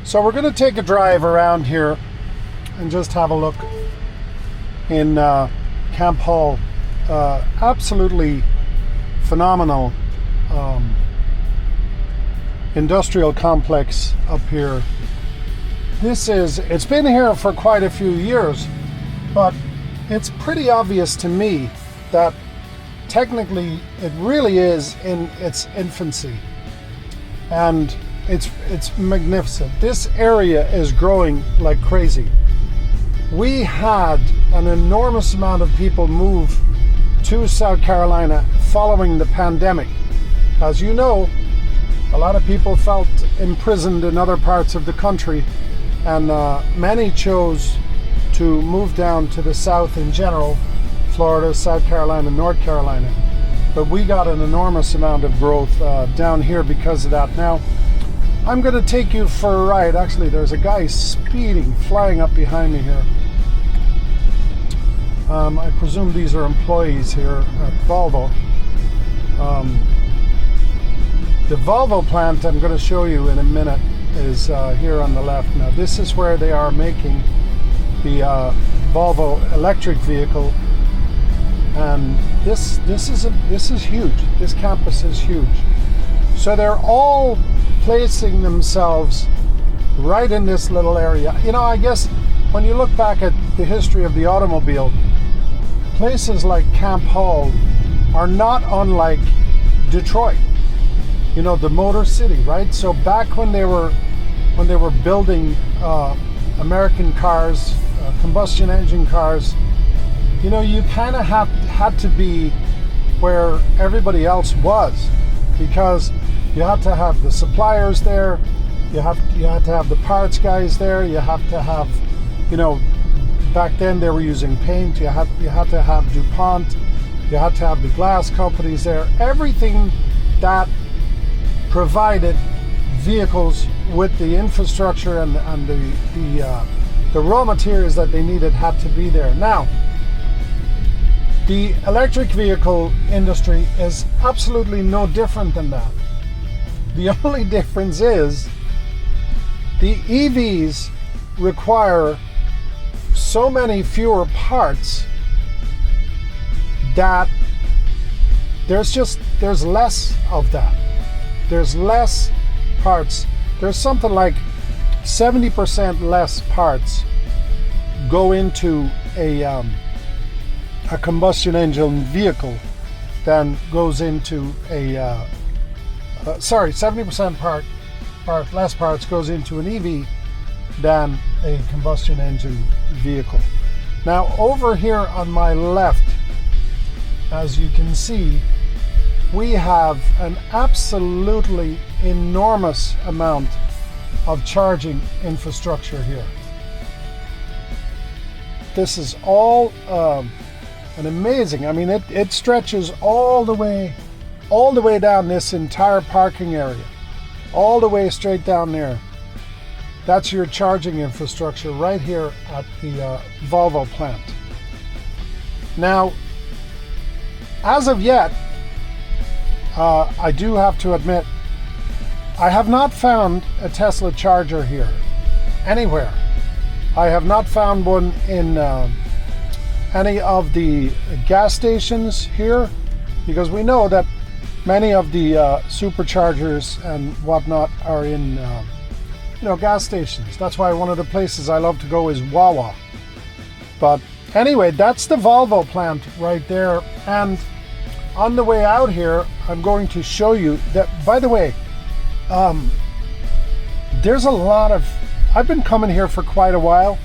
So we're going to take a drive around here and just have a look in Camp Hall. Absolutely phenomenal industrial complex up here. It's been here for quite a few years, but it's pretty obvious to me that technically it really is in its infancy, and it's magnificent. This area is growing like crazy. We had an enormous amount of people move to South Carolina following the pandemic. As you know, a lot of people felt imprisoned in other parts of the country, and many chose to move down to the South in general, Florida, South Carolina, North Carolina. But we got an enormous amount of growth down here because of that. Now, I'm going to take you for a ride. Actually, there's a guy speeding, flying up behind me here. I presume these are employees here at Volvo. The Volvo plant I'm going to show you in a minute is here on the left. Now, this is where they are making the Volvo electric vehicle, and this is huge. This campus is huge. So they're all placing themselves right in this little area. You know, I guess when you look back at the history of the automobile, places like Camp Hall are not unlike Detroit. You know, the Motor City, right? So back when they were building American cars, combustion engine cars, you know, you kind of had to be where everybody else was, because you had to have the suppliers there, you had to have the parts guys there, you have to have, you know, back then they were using paint, you had to have DuPont, you had to have the glass companies there. Everything that provided vehicles with the infrastructure and the raw materials that they needed had to be there. Now, the electric vehicle industry is absolutely no different than that. The only difference is the EVs require so many fewer parts that there's less of that. There's less parts. There's something like 70% less parts go into a combustion engine vehicle than goes into a 70% less parts goes into an EV than a combustion engine vehicle. Now, over here on my left, as you can see, we have an absolutely enormous amount of charging infrastructure here. This is all an amazing, I mean, it stretches all the way down this entire parking area, all the way straight down there. That's your charging infrastructure right here at the Volvo plant. Now, as of yet, I do have to admit, I have not found a Tesla charger here anywhere. I have not found one in any of the gas stations here, because we know that many of the superchargers and whatnot are in gas stations. That's why one of the places I love to go is Wawa. But anyway, that's the Volvo plant right there. And on the way out here, I'm going to show you that, by the way, there's a lot of, I've been coming here for quite a while,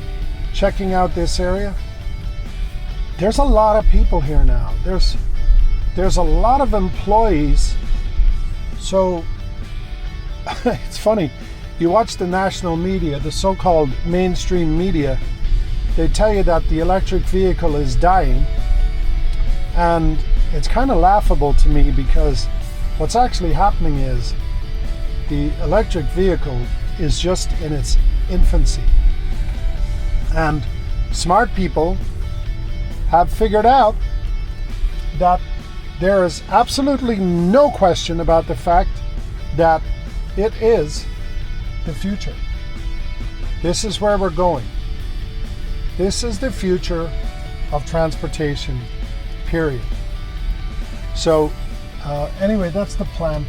checking out this area. There's a lot of people here now. There's a lot of employees. So it's funny, you watch the national media, the so-called mainstream media, they tell you that the electric vehicle is dying, and it's kind of laughable to me, because what's actually happening is the electric vehicle is just in its infancy, and smart people have figured out that there is absolutely no question about the fact that it is the future. This is where we're going. This is the future of transportation, period. So anyway, that's the plant.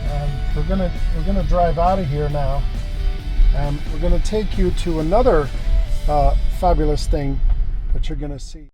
And we're gonna drive out of here now. And we're gonna take you to another fabulous thing that you're gonna see.